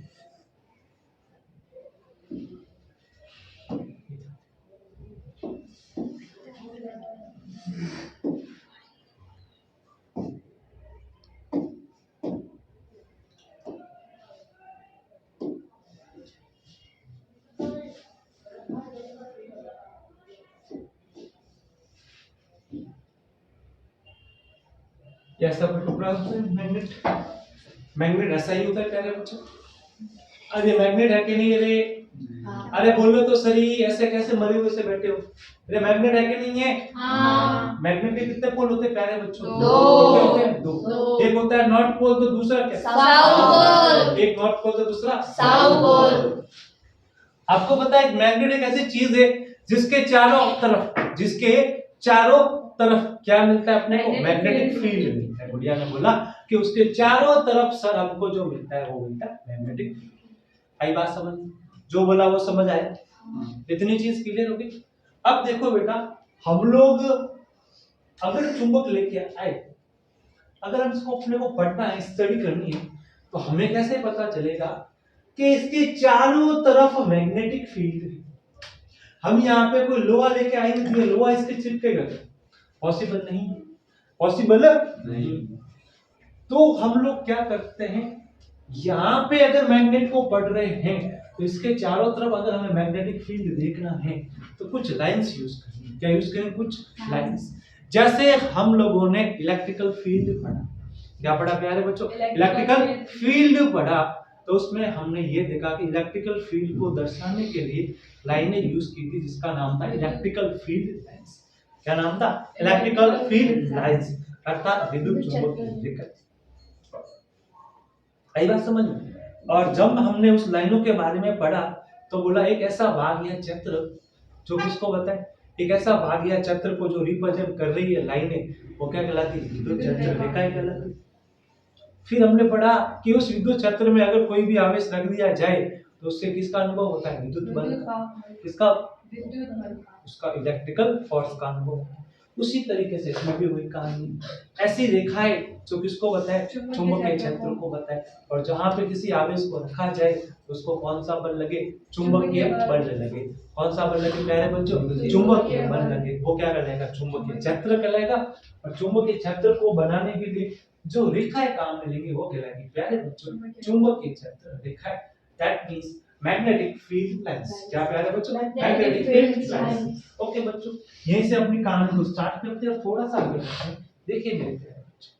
कैसा कोई टुकड़ा होता है मैग्नेट? मैग्नेट ऐसा ही होता है प्यारे बच्चों। अरे मैग्नेट है कि नहीं रे? अरे बोलो तो सही, ऐसे कैसे मरे हुए से बैठे हो? अरे मैग्नेट है कि नहीं है? हाँ। मैग्नेट के कितने पोल होते हैं प्यारे बच्चों? दो। कितने होते हैं? दो। दो। एक होता है नॉर्थ पोल तो दूसरा क्या? South pole. एक नॉर्थ पोल तो दूसरा साउथ पोल। आपको पता है मैग्नेट एक ऐसी चीज है जिसके चारों तरफ क्या मिलता है अपने को? मैग्नेटिक फील्ड मिलता है। गुड़िया ने बोला कि उसके चारों तरफ सर हमको जो मिलता है वो मिलता है मैग्नेटिक फील्ड। आई बात समझ? जो बोला वो समझ आया? इतनी चीज क्लियर हो गई। अब देखो बेटा, हम लोग अगर चुंबक लेके आए, अगर हम इसको अपने को पढ़ना है, स्टडी करनी है, तो हमें कैसे पता चलेगा कि इसके चारों तरफ मैग्नेटिक फील्ड है? हम यहाँ पे कोई लोहा लेके आएंगे तो ये लोहा इसके चिपकेगा, पॉसिबल नहीं, पॉसिबल नहीं। तो हम लोग क्या करते हैं, यहाँ पे अगर मैग्नेट को पढ़ रहे हैं तो इसके चारों तरफ अगर हमें मैग्नेटिक फील्ड देखना है तो कुछ लाइंस यूज करेंगे। क्या यूज करेंगे? कुछ लाइंस। जैसे हम लोगों ने इलेक्ट्रिकल फील्ड पढ़ा, क्या पढ़ा प्यारे बच्चों? इलेक्ट्रिकल फील्ड पढ़ा। तो उसमें हमने ये देखा कि इलेक्ट्रिकल फील्ड को दर्शाने के लिए लाइनें यूज की थी जिसका नाम था इलेक्ट्रिकल फील्ड लाइंस। क्या नाम था? इलेक्ट्रिकल फील्ड लाइंस, अर्थात विद्युत चुंबकीय रेखा। आई बात समझ में? और जब हमने उस लाइनों के बारे में पढ़ा तो बोला एक ऐसा भाग या चित्र जो किसको बताए, एक ऐसा भाग या चित्र को जो रिप्रेजेंट कर रही है लाइनें, वो क्या कहलाती है? विद्युत क्षेत्र रेखाएं कहलाती है। फिर हमने पढ़ा कि उस विद्युत क्षेत्र में अगर कोई भी आवेश रख दिया जाए तो उससे किसका अनुभव होता है? विद्युत बल का। किसका? विद्युत बल का। उसका इलेक्ट्रिकल फोर्स का अनुभव। उसी तरीके से इसमें भी वही कहानी, ऐसी रेखाएं जो किसको बताए? चुंबकीय क्षेत्र को बताए। और जहां पे किसी आवेश को रखा जाए तो उसको कौन सा बल लगे? चुंबकीय बल लगे। कौन सा बल लगे प्यारे बच्चों? चुंबकीय बल लगे। वो क्या कहलाएगा? चुंबकीय क्षेत्र कहलाएगा। और चुंबकीय क्षेत्र को बनाने के लिए जो रेखाएं काम में लेंगी वो कहलाएगी प्यारे बच्चों चुंबकीय क्षेत्र रेखाएं। That means magnetic field lines. क्या प्यारे बच्चों? Magnetic field lines. ओके बच्चों, यहीं से अपनी कहानी को स्टार्ट करते हैं और थोड़ा सा आगे बढ़ते हैं। देखिए मेरे प्यारे बच्चों,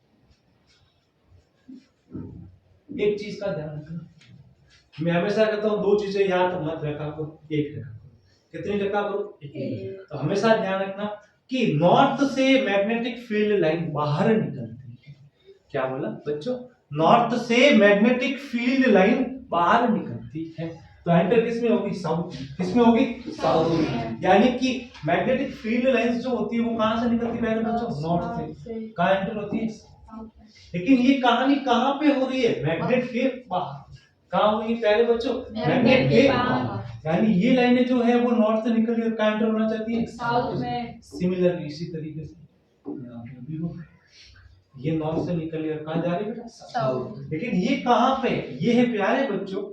एक चीज का ध्यान रखना, मैं हमेशा कहता हूँ दो चीजें याद मत रखा करो, एक रखा करो। कितनी रखा करो? एक। तो हमेशा ध्यान रखना कि नॉर्थ से मैग्नेटिक फील्ड लाइन बाहर निकलती है। क्या बोला बच्चों? नॉर्थ से मैग्नेटिक फील्ड लाइन बाहर निकलती है। तो एंटर किसमें होगी? साउथ। किसमें होगी? साउथ। यानी कि मैग्नेटिक फील्ड लाइंस जो होती है वो कहां से निकलती है बच्चों? नॉर्थ से। कहां एंटर होती है? लेकिन ये कहानी कहां पे हो रही है? मैग्नेट के बाहर। कहां हो रही है प्यारे बच्चों? मैग्नेट के बाहर। यानी ये लाइनें जो है वो नॉर्थ से निकल कर कहां एंटर होना चाहती है? साउथ में। सिमिलरली इसी तरीके से यहाँ पे भी हो, ये नॉर्थ से निकल कर कहां जा रही है? साउथ। लेकिन ये कहां पे? ये है प्यारे बच्चों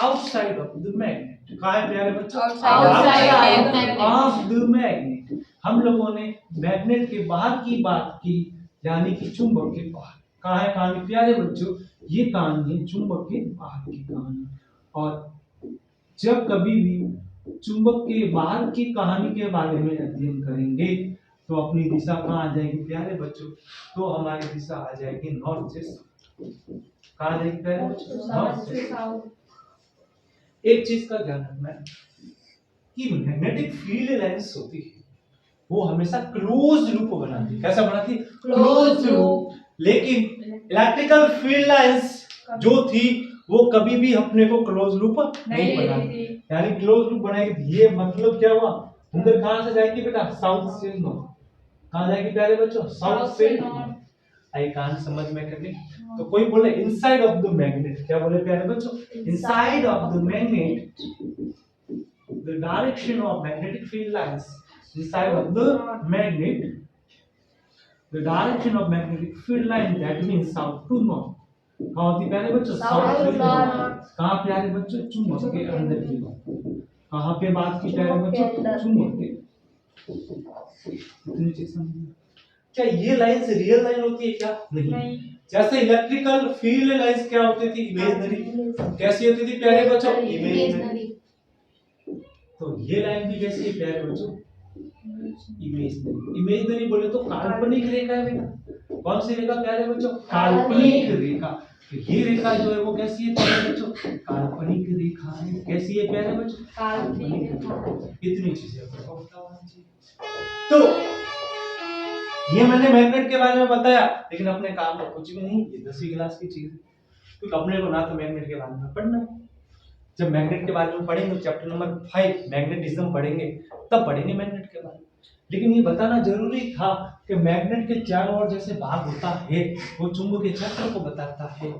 आउटसाइड ऑफ द मैग्नेट। कहां है प्यारे बच्चों? Outside of the magnet. हम लोगों ने मैग्नेट के बाहर की बात की, यानी कि चुंबक के बाहर। कहां है कहानी प्यारे बच्चों? ये कहानी है चुंबक के बाहर की कहानी। और जब कभी भी चुंबक के बाहर की कहानी के बारे में अध्ययन करेंगे तो अपनी दिशा कहां आ जाएगी प्यारे बच्चों? तो हमारी दिशा आ जाएगी नॉर्थ से साउथ। कहां आ जाएगी प्यारे बच्चों? नॉर्थ से साउथ। एक चीज का ध्यान रखना है कि मैग्नेटिक फील्ड लाइंस होती है वो हमेशा क्लोज लूप बनाती है। कैसा बनाती है? Close loop. लेकिन इलेक्ट्रिकल फील्ड लाइंस जो थी वो कभी भी अपने को क्लोज लूप नहीं बनाती। यानी क्लोज लूप बनाएगी। ये मतलब क्या हुआ? अंदर कहां से जाएगी बेटा? साउथ से नॉर्थ। कहां जाएगी प्यारे बच्चों? साउथ से नॉर्थ। आई कहानी समझ में करनी। तो कोई बोले इनसाइड ऑफ द मैग्नेट। क्या बोले प्यारे बच्चों? Inside of the magnet the direction of magnetic field lines inside of the magnet, the direction of magnetic field line, that means south to north. कहाँ होती प्यारे बच्चों? South to north. कहाँ प्यारे बच्चों? चुंबक के अंदर की बात। कहाँ पे बात की प्यारे बच्चों? चुंबक के। इतनी चीज समझिए। क्या ये लाइंस रियल लाइन होती है क्या? नहीं। जैसे इलेक्ट्रिकल फील्ड लाइंस क्या होती थी? इमेजिनरी। कैसी होती थी प्यारे बच्चों? इमेजिनरी। तो ये लाइन भी कैसी है प्यारे बच्चों? इमेजिनरी। इमेजिनरी बोले तो काल्पनिक रेखा है बेटा। कौन सी रेखा प्यारे बच्चों? काल्पनिक रेखा। तो ये रेखा जो है वो कैसी है प्यारे बच्चों? काल्पनिक रेखा है। कैसी है प्यारे बच्चों? काल्पनिक रेखा। इतनी चीजें आपको पता होनी चाहिए। तो ये मैंने मैग्नेट के बारे में बताया, लेकिन अपने काम में कुछ भी नहीं। ये 10वीं क्लास की चीज है, क्योंकि अपने को ना तो मैग्नेट के बारे में पढ़ना है। जब मैग्नेट के बारे में पढ़ेंगे चैप्टर नंबर 5 मैग्नेटिज्म पढ़ेंगे तब पढ़ेंगे मैग्नेट के बारे में। लेकिन ये बताना जरूरी था कि मैग्नेट के चारों ओर जैसे भाग होता है वो चुंबकीय क्षेत्र को बताता है।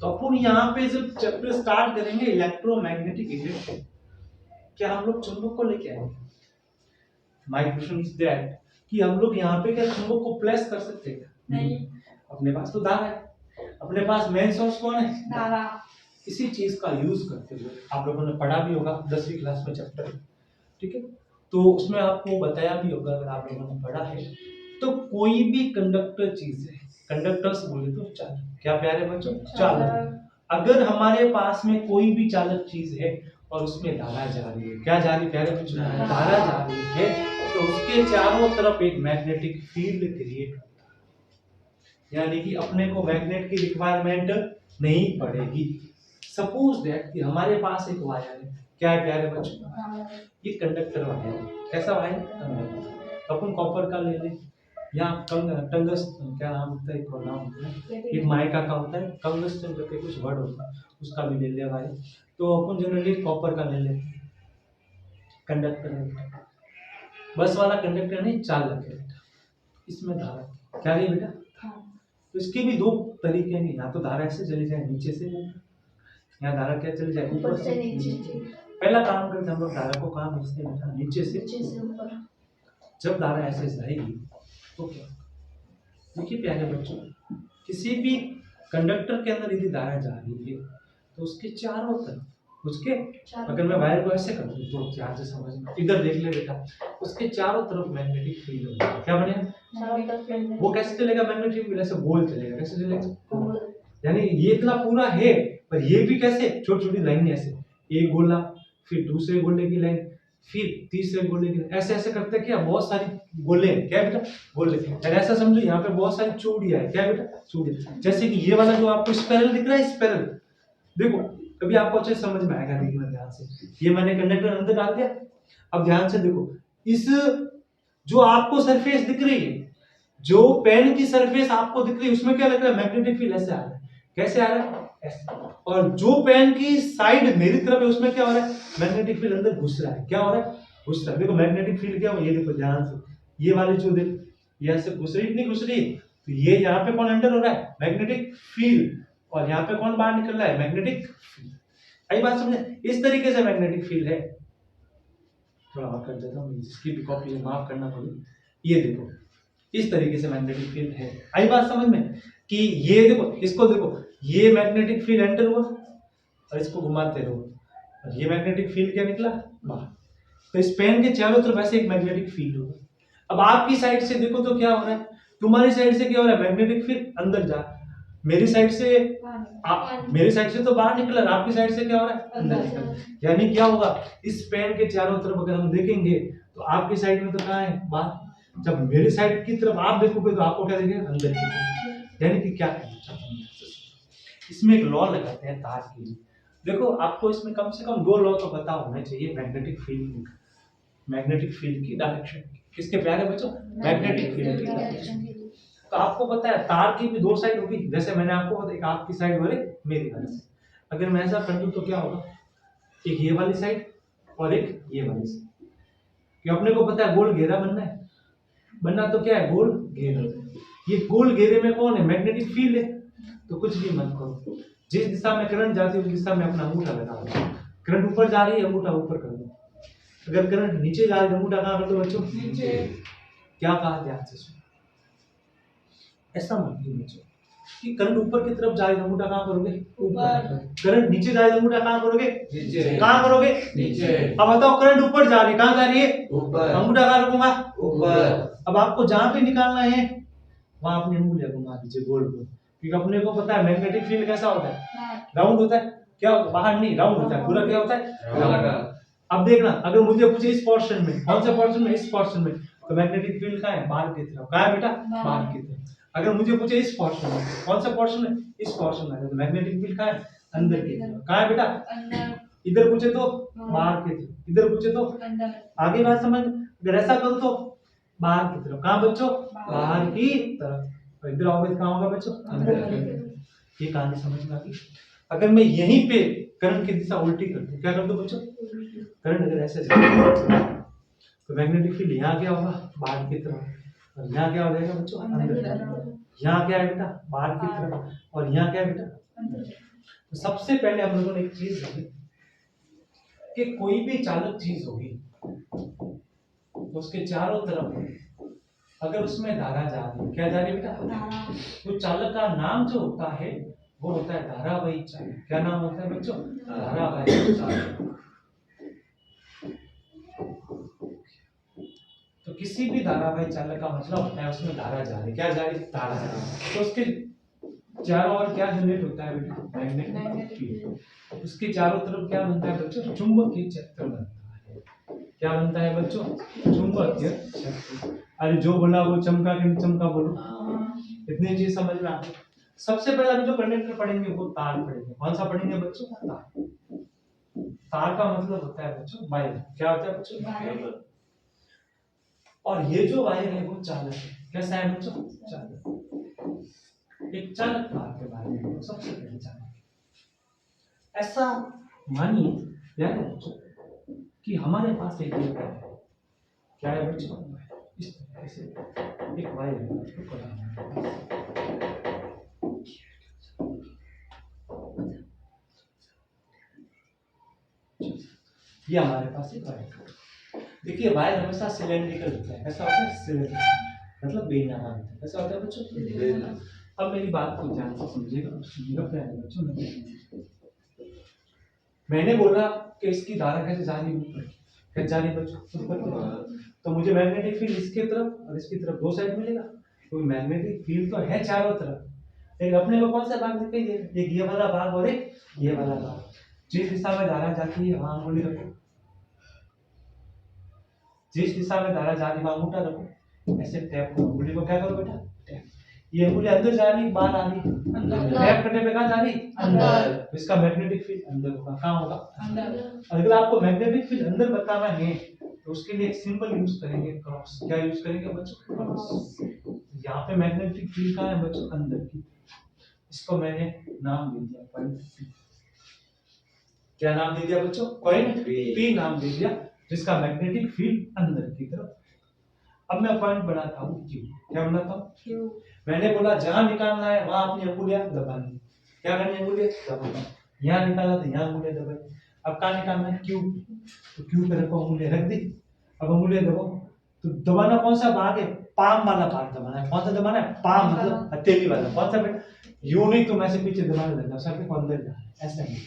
तो अपन यहाँ पे जब चैप्टर स्टार्ट करेंगे इलेक्ट्रोमैग्नेटिक इफेक्ट, क्या हम लोग चुंबक को लेके आएंगे? माय क्वेश्चन इज दैट कि हम लोग यहाँ पे क्या चुंबक को प्लेस कर सकते हैं? नहीं। अपने पास तो धारा है, अपने पास मेन सोर्स कौन है? धारा। इसी चीज का यूज करते हुए आप लोगों ने पढ़ा भी होगा 10वीं क्लास में चैप्टर, ठीक है। तो उसमें आपको बताया भी होगा अगर आप लोगों ने पढ़ा है, तो कोई भी कंडक्टर चीज है, कंडक्टर्स बोले तो चालक, क्या प्यारे बच्चों, चालक। अगर हमारे पास में कोई भी चालक चीज है और उसमें धारा जा रही है, क्या जा रही है प्यारे बच्चों, धारा जा रही है, तो उसके चारों तरफ एक मैग्नेटिक फील्ड क्रिएट होता है, यानी कि अपने को मैग्नेट की रिक्वायरमेंट नहीं पड़ेगी। सपोज दैट कि हमारे पास एक वायर है, क्या है प्यारे बच्चों, ये कंडक्टर वायर है, कैसा वायर, कंडक्टर। अपन कॉपर का ले लें या टंगस, क्या नाम होता है, एक और नाम होता है, एक माइका का होता है, टंगस्टन करके कुछ वर्ड होता है, उसका भी ले लिया वायर। तो अपन जनरली कॉपर का ले लेते हैं, कंडक्टर है, बस वाला कंडक्टर नहीं, चालक है बेटा, इसमें धारा क्या है बेटा। तो इसके भी दो तरीके हैं, या तो धारा ऐसे चली जाए नीचे से ऊपर, या धारा क्या चली जाए ऊपर से नीचे। पहला काम करते हैं हम लोग, धारा को कहाँ भेजते हैं बेटा, नीचे से ऊपर। जब धारा ऐसे जाएगी तो क्या, देखिए प्यारे बच्चों, किसी भी कंडक्टर के अंदर यदि धारा जा रही है तो उसके चारों तरफ, उसके, अगर मैं वायर को ऐसे कर दूं तो ध्यान से समझ, इधर देख ले बेटा, उसके चारों तरफ मैग्नेटिक फील्ड होगा, क्या बनेगा, वो कैसे चलेगा, मैग्नेटिक फील्ड ऐसे गोल चलेगा, कैसे चलेगा, यानी ये इतना पूरा है, पर ये भी कैसे, छोटी छोटी लाइन ऐसे, एक गोला, फिर दूसरे गोले की लाइन, फिर तीसरे गोले की, ऐसे ऐसे करते क्या, बहुत सारी गोले हैं, क्या बेटा, गोले। यानी ऐसा समझो यहाँ पे बहुत सारी चूड़ियां है, क्या बेटा, चूड़ियां। जैसे कि ये वाला जो आपको स्पाइरल दिख रहा है, स्पाइरल देखो, कभी आपको अच्छे से समझ में आएगा, देखना ध्यान से, ये मैंने कंडक्टर अंदर डाल दिया, अब ध्यान से देखो, इस जो आपको सरफेस दिख रही है, जो पेन की सरफेस आपको दिख रही है, उसमें क्या लग रहा है, मैग्नेटिक फील्ड ऐसे आ रहा है, कैसे आ रहा है, ऐसे। और जो पेन की साइड मेरी तरफ है, उसमें क्या हो रहा है, मैग्नेटिक फील्ड अंदर घुस रहा है, क्या हो रहा है, घुस रहा है। देखो मैग्नेटिक फील्ड क्या हो, ये देखो ध्यान से, ये वाली जो देख, ये ऐसे घुस रही नहीं घुस रही, तो ये यहाँ पे कौन एंटर हो रहा है, मैग्नेटिक फील्ड, और यहाँ पे कौन बाहर निकल रहा है, मैग्नेटिक फील्ड। आई बात समझे, इस तरीके से मैग्नेटिक फील्ड है। थोड़ा और कर देता हूँ, इसकी भी कॉपी माफ करना पड़ेगी। ये देखो इस तरीके से मैग्नेटिक फील्ड है, आई बात समझ में, कि ये देखो, इसको देखो, ये मैग्नेटिक फील्ड एंटर हुआ और इसको घुमाते रहो, और ये मैग्नेटिक फील्ड क्या निकला बाहर। तो इस पेन के चारों तरफ ऐसे एक मैग्नेटिक फील्ड होगा। अब आपकी साइड से देखो तो क्या हो रहा है, तुम्हारी साइड से क्या हो रहा है, मैग्नेटिक फील्ड अंदर जा, मेरी साइड से मेरी साइड से तो बाहर निकला, आपकी साइड से क्या हो रहा है, अंदर निकल। यानी क्या होगा, इस पेन के चारों तरफ अगर हम देखेंगे तो आपकी साइड में तो कहाँ है, बाहर। जब मेरी साइड की तरफ आप देखोगे तो आपको क्या दिखेगा, अंदर की। यानी कि क्या, इसमें एक लॉ लगाते हैं तार के लिए। देखो आपको इसमें कम से कम दो लॉ तो पता होना चाहिए, मैग्नेटिक फील्ड की डायरेक्शन, किसके प्यारे बच्चों, मैग्नेटिक फील्ड की डायरेक्शन। तो आपको पता है तार की भी दो साइड होगी, जैसे मैंने आपको बताया, एक आपकी साइड और एक मेरी वाली साइड। अगर मैं ऐसा कर दूं तो क्या होगा, एक ये वाली साइड और एक ये वाली साइड, कि अपने को पता है गोल घेरा बनना तो क्या है, गोल घेरा। ये गोल घेरे में कौन है, मैग्नेटिक फील्ड है। तो कुछ भी मत करो, जिस दिशा में करंट जाती है उस दिशा में अपना अंगूठा लगा दो। करंट ऊपर जा रही है, अंगूठा ऊपर कर दो। अगर करंट नीचे जा रही है, अंगूठा कहाँ कर दो बच्चों, नीचे। क्या कहा, ध्यान से सुनो, ऐसा मत बच्चों कि करंट ऊपर की तरफ जा रही है, अंगूठा कहाँ करोगे, ऊपर। करंट नीचे जा रही है, अंगूठा कहाँ करोगे, नीचे। कहाँ करोगे, नीचे। अब बताओ करंट ऊपर जा रही है, कहाँ जा रही है, ऊपर, अंगूठा कहाँ रखूंगा, ऊपर। अब आपको जहां पे निकालना है वहां अपनी उंगलियां घुमा दीजिए गोल गोल, क्योंकि अपने को पता है मैग्नेटिक फील्ड कैसा होता है, राउंड होता है। क्या बाहर नहीं, राउंड होता है पूरा, क्या होता है। अब देखना, अगर मुझे पूछे इस पोर्शन में, कौन से पोर्शन में, इस पोर्शन में, तो मैग्नेटिक फील्ड कहाँ है, बाहर की तरफ। कहाँ है बेटा, बाहर की तरफ। अगर मुझे पूछे इस पोर्शन में, कौन सा पोर्शन है, इस पोर्शन में, तो मैग्नेटिक फील्ड कहाँ है, अंदर की तरफ। कहाँ है बेटा, इधर पूछे तो बाहर की तरफ, इधर पूछे तो आगे। बात समझ, अगर ऐसा करो तो बाहर की तरफ। कहाँ बच्चों, बाहर की तरफ। और इधर आओगे कहाँ होगा बच्चों, अंदर की तरफ। ये कहानी समझ में आ गई। अगर मैं यहीं पे करंट की दिशा उल्टी कर दूं, क्या कर दूं बच्चों, करंट अगर ऐसे जाए तो मैग्नेटिक फील्ड यहाँ क्या होगा, बाहर की तरफ, और यहाँ क्या हो जाएगा बच्चों, अंदर की तरफ। यहाँ क्या है बेटा, बाहर की तरफ, और यहाँ क्या है बेटा, अंदर। तो सबसे पहले हम लोगों ने एक चीज देखी कि कोई भी चालक चीज होगी तो उसके चारों तरफ अगर उसमें धारा जा रही है, क्या जा रही है बेटा, तो चालक का नाम जो होता है वो होता है धारावाही चालक। क्या नाम होता है बच्चों, धारावाही चालक। किसी भी धारावाही चालक का मतलब होता है उसमें धारा जा रही, क्या जा रही, धारा जा रही। तो उसके चारों ओर क्या जनरेट होता है बेटा, मैग्नेटिक फील्ड। उसके चारों तरफ क्या बनता है बच्चों, चुंबकीय क्षेत्र बनता है। क्या बनता है बच्चों, चुंबकीय क्षेत्र। अरे जो बोला वो चमका के नहीं चमका बोलो, इतनी चीज समझ में आ गई। सबसे पहले हम जो कंडक्टर पढ़ेंगे वो तार पढ़ेंगे। कौन सा पढ़ेंगे बच्चों, तार। तार का मतलब होता है बच्चों वायर। क्या होता है बच्चों, और ये जो वायर है वो चालक है। कैसा है बच्चों, चालक। एक चालक तार के बारे में सबसे पहले जानेंगे। ऐसा मानिए यानी बच्चों कि हमारे पास एक वायर है। क्या है बच्चों, इस तरह से एक वायर है, उसको पढ़ा। ये हमारे पास एक वायर है। देखिए वायर हमेशा सिलेंड्रिकल होता है। कैसा होता है, सिलेंड्रिकल मतलब बेलनाकार होता है। कैसा होता है बच्चों, बेलनाकार। अब मेरी बात को ध्यान से समझिएगा प्यारे बच्चों। मैंने बोला कि इसकी धारा कैसे जा रही है, कैसे जा रही है बच्चों, तो मुझे मैग्नेटिक फील्ड इसके तरफ और इसकी तरफ दो साइड मिलेगा। तो मैग्नेटिक फील्ड तो है चारों तरफ, लेकिन अपने को कौन सा भाग दिखाई दे, एक ये वाला भाग और एक ये वाला भाग। जिस दिशा में धारा जाती है वहां अंगुली रखो, जिस दिशा में धारा जा रही है वहां अंगूठा रखो, ऐसे टैप करो अंगुली को। क्या करो बेटा, टैप। ये अंगुली अंदर जा रही, बाहर आ रही, टैप करने पे कहां जा रही, अंदर। इसका मैग्नेटिक फील्ड अंदर होगा। कहां होगा, अंदर। अगर आपको मैग्नेटिक फील्ड अंदर बताना है तो उसके लिए एक सिंबल यूज करेंगे, क्रॉस। क्या यूज करेंगे बच्चों, क्रॉस। यहाँ पे मैग्नेटिक फील्ड कहां है बच्चों, अंदर की। इसको मैंने नाम दे दिया पॉइंट पी। क्या नाम दे दिया बच्चों, पॉइंट पी नाम दे दिया, जिसका मैग्नेटिक फील्ड अंदर की तरफ। अब मैं पॉइंट बनाता हूँ क्यू। क्या बनाता हूँ, क्यू। मैंने बोला जहां निकालना है वहां अपनी अंगुलियां दबानी। क्या करनी, अंगुलियां दबानी। यहाँ निकाला तो यहाँ अंगुलियां दबाई। अब कहाँ निकालना है, क्यू। तो क्यू पे रखो, अंगुलियां रख दी। अब अंगुलियां दबाओ। तो दबाना कौन सा भाग है, पाम वाला भाग दबाना है। कौन सा दबाना है, पाम मतलब हथेली वाला। कौन सा बेटा, यूं नहीं तुम ऐसे पीछे दबाने लगना, सर के अंदर जाना है, ऐसा नहीं।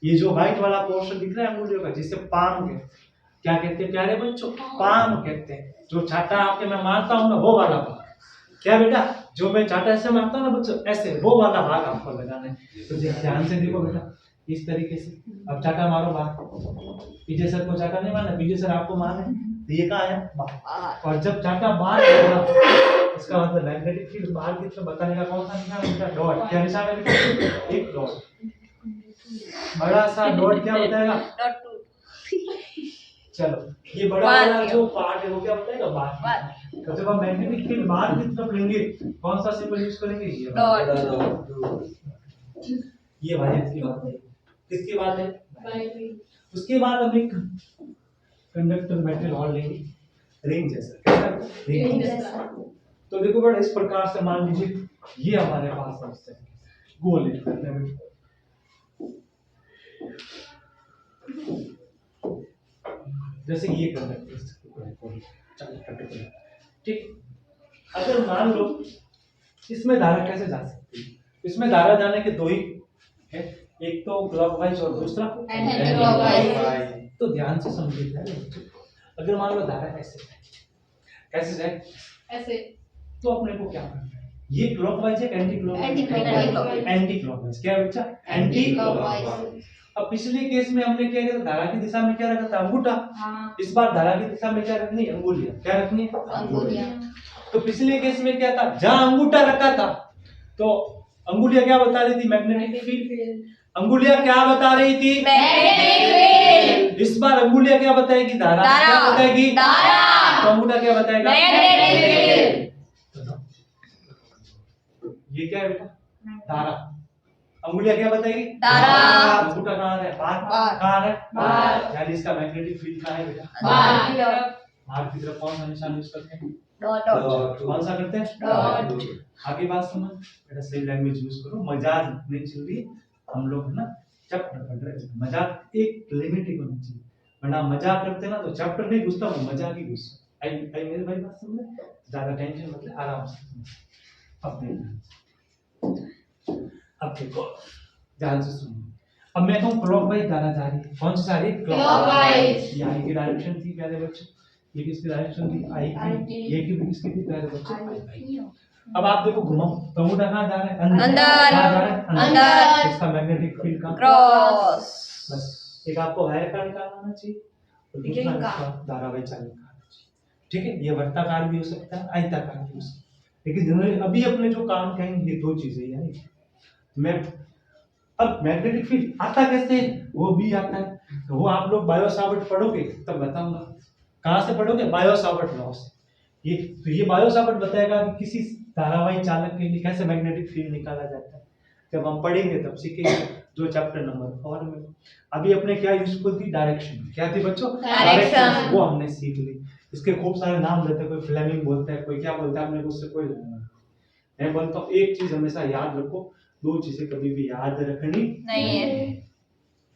ये जो व्हाइट वाला पोर्शन दिख रहा है अंगुलियों का, जिसे पाम कहते हैं। क्या कहते हैं प्यारे बच्चों, पाम कहते हैं। जो छाता आपके मैं मारता हूँ ना वो वाला भाग। क्या बेटा, जो मैं चाटा ऐसे मारता हूँ ना बच्चों, ऐसे वो वाला भाग आपको लगाना है। तो ध्यान से देखो बेटा, इस तरीके से। अब चाटा मारो बाहर। पीछे सर को चाटा नहीं मारना, पीछे सर आपको मारना है। तो ये कहाँ है, बाहर। और जब चाटा बाहर होगा इसका मतलब मैग्नेटिक फील्ड बाहर की तरफ बताने का कौन सा निशान है बेटा, डॉट। क्या निशान है बेटा, एक डॉट। बड़ा सा डॉट क्या बताएगा, चलो ये बड़ा वाला जो पार्ट है वो क्या बताएगा, बाहर। तो जब हम मैग्नेटिक फील्ड बाहर की तरफ लेंगे कौन सा सिंबल यूज करेंगे, ये डॉट। ये वायर की बात है। किसकी बात है, उसके बाद हम एक कंडक्टर मेटल और लेंगे, रिंग जैसा। कैसा, रिंग जैसा। तो देखो बेटा इस प्रकार से मान लीजिए ये हमारे पास है, इस तरीके से गोल एक करते हैं। जैसे ये कंडक्टर, ठीक। अगर मान लो इसमें धारा कैसे जा सकती है, इसमें धारा जाने के दो ही है, एक तो क्लॉकवाइज और दूसरा एंटी क्लॉकवाइज। तो ध्यान से समझिए, अगर मान लो धारा ऐसे कैसे जाए, ऐसे, तो अपने को क्या करना है, ये क्लॉकवाइज है एंटी क्लॉकवाइज, एंटी क्लॉकवाइज। क्या बच्चा, एंटी क्लॉकवाइज। अब पिछले केस में हमने क्या किया, धारा की दिशा में क्या रखा था, अंगूठा। इस बार धारा की दिशा में क्या रखनी है, अंगुलियां। क्या रखनी है, अंगुलियां। तो पिछले केस में क्या था, जहां अंगूठा रखा था तो अंगुलियां क्या बता रही थी, मैग्नेटिक फील्ड। अंगुलियां क्या बता रही थी, मैग्नेटिक फील्ड। इस बार अंगुलियां क्या बताएगी, धारा। क्या बताएगी, धारा। तो अंगूठा क्या बताएगा, मैग्नेटिक फील्ड। ये क्या है बेटा, धारा। अंगुलियां क्या बताएगी, धारा। अंगूठा कहाँ है, बाहर। कहाँ है, बाहर। यानी इसका मैग्नेटिक फील्ड कहाँ है बेटा, बाहर की तरफ। बाहर की तरफ कौन सा निशान यूज करते हैं, डॉट। कौन सा करते हैं, डॉट। आगे बात समझ बेटा, सही लैंग्वेज यूज करो। मजाक नहीं चल रही, हम लोग ना चैप्टर पढ़ रहे हैं। मजाक एक लिमिट ही होनी चाहिए, वरना मजाक करते ना तो चैप्टर नहीं घुसता, वो मजाक ही घुसता। आई मेरे भाई बात समझ, ज्यादा टेंशन मत ले, आराम से। अब देखो ध्यान से सुनो। अब मैं कहूँ क्लॉकवाइज धारा जा रही है, कौन सी जा रही है, क्लॉकवाइज। ये आई की डायरेक्शन थी प्यारे बच्चों, ये किसकी डायरेक्शन थी आई आई की, की। ये की भी किसकी थी पहले बच्चे आई। अब आप देखो घुमाओ, बरमूडा कहाँ जा रहा है? अंदर। कहाँ जा रहा है? अंदर। इसका मैग्नेटिक फील्ड कहाँ? क्रॉस। बस एक आपको वायर का निकालना आना चाहिए और दूसरा रिंग का। इसका धारावाही चालक का आना चाहिए। ठीक है, ये वर्ताकार भी हो सकता है, आयताकार भी हो सकता है, लेकिन जनरली अभी अपने जो काम कहेंगे ये दो चीजें ही हैं। मैं अब मैग्नेटिक फील्ड आता कैसे है? वो भी आता है, तो वो आप लोग बायो सावर्ट पढ़ोगे तब बताऊंगा। कहाँ से पढ़ोगे? बायो सावर्ट लॉ से। ये बायो सावर्ट बताएगा कि किसी धारावाही चालक के लिए कैसे मैग्नेटिक फील्ड निकाला जाता है। जब हम पढ़ेंगे तब सीखेंगे, जो चैप्टर नंबर 4 में। अभी अपने क्या यूजफुल थी? डायरेक्शन। क्या थी बच्चों? Direction। वो हमने सीख ली। इसके खूब सारे नाम देते हैं, कोई फ्लेमिंग बोलता है, कोई क्या बोलता है, अपने को उससे कोई लेना नहीं। मैं बोलता हूँ एक चीज हमेशा याद रखो, दो चीजें कभी भी याद रखनी नहीं है।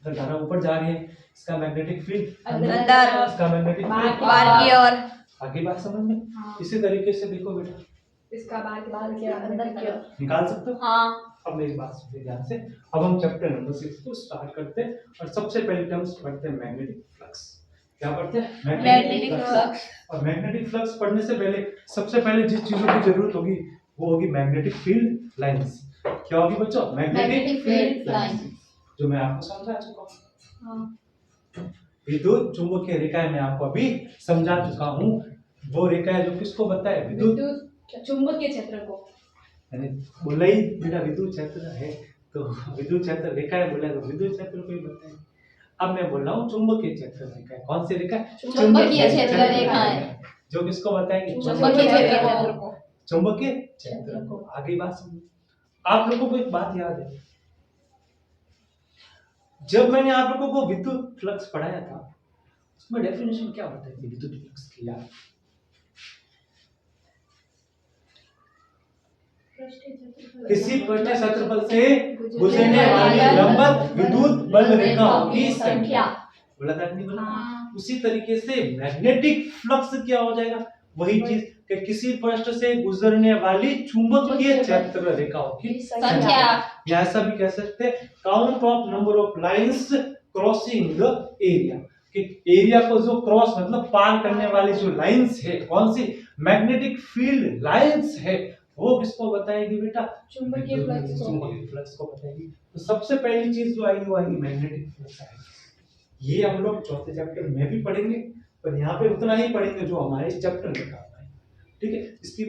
अगर धारा ऊपर जा रही है, इसका मैग्नेटिक फील्ड अंदर। इसका मैग्नेटिक फील्ड बाहर की ओर। आगे बात समझ में? हाँ। इसी तरीके से देखो बेटा, इसका बाहर की अंदर की ओर। निकाल सकते हो। हाँ। अब मेरी बात सुनिए ध्यान से। अब हम चैप्टर नंबर 6 को स्टार्ट करते हैं और सबसे पहले टर्म्स पढ़ते हैं मैग्नेटिक फ्लक्स। क्या पढ़ते हैं? Magnetic flux. और मैग्नेटिक फ्लक्स पढ़ने से पहले सबसे पहले जिस चीजों की जरूरत होगी वो होगी मैग्नेटिक फील्ड लाइंस। क्या होगी बच्चों? Magnetic field lines। जो मैं आपको समझा चुका हूँ। हाँ। विद्युत चुंबकीय रेखाएं मैं आपको अभी समझा चुका हूँ। वो रेखाएं जो किसको बताए? विद्युत चुंबकीय क्षेत्र को। मैंने बोला ही बेटा विद्युत क्षेत्र है, तो विद्युत क्षेत्र रेखाएं बोला तो विद्युत क्षेत्र को ही बताए। अब मैं बोल रहा हूँ चुंबकीय क्षेत्र रेखाएं। कौन सी रेखा? चुंबकीय क्षेत्र रेखाएं। जो किसको बताएंगे? चुंबकीय क्षेत्र को। चुंबकीय क्षेत्र को। आगे बात समझो। आप लोगों को एक बात याद है, जब मैंने आप लोगों को विद्युत फ्लक्स पढ़ाया था उसमें डेफिनेशन क्या बताई थी विद्युत फ्लक्स की? याद? किसी पृष्ठीय क्षेत्रफल से गुजरने वाली लंबवत विद्युत बल रेखाओं की संख्या। बोला था नहीं बोला? हाँ। उसी तरीके से मैग्नेटिक फ्लक्स क्या हो जाएगा? वही चीज कि किसी पृष्ठ से गुजरने वाली चुंबकीय क्षेत्र रेखाओं की संख्या। या ऐसा भी कह सकते हैं count of number of lines crossing the area. कि एरिया को जो क्रॉस मतलब पार करने वाली जो लाइंस है, कौन सी? मैग्नेटिक फील्ड लाइंस है, वो किसको बताएगी बेटा? चुंबकीय फ्लक्स को। चुंबकीय फ्लक्स को बताएगी। तो सबसे पहली चीज जो आएगी वो आएगी मैग्नेटिक फ्लक्स आएगी। ये हम लोग चौथे चैप्टर में भी पढ़ेंगे, पर यहाँ पे उतना ही पढ़ेंगे जो हमारे इस चैप्टर में काम आए। ठीक है, इसकी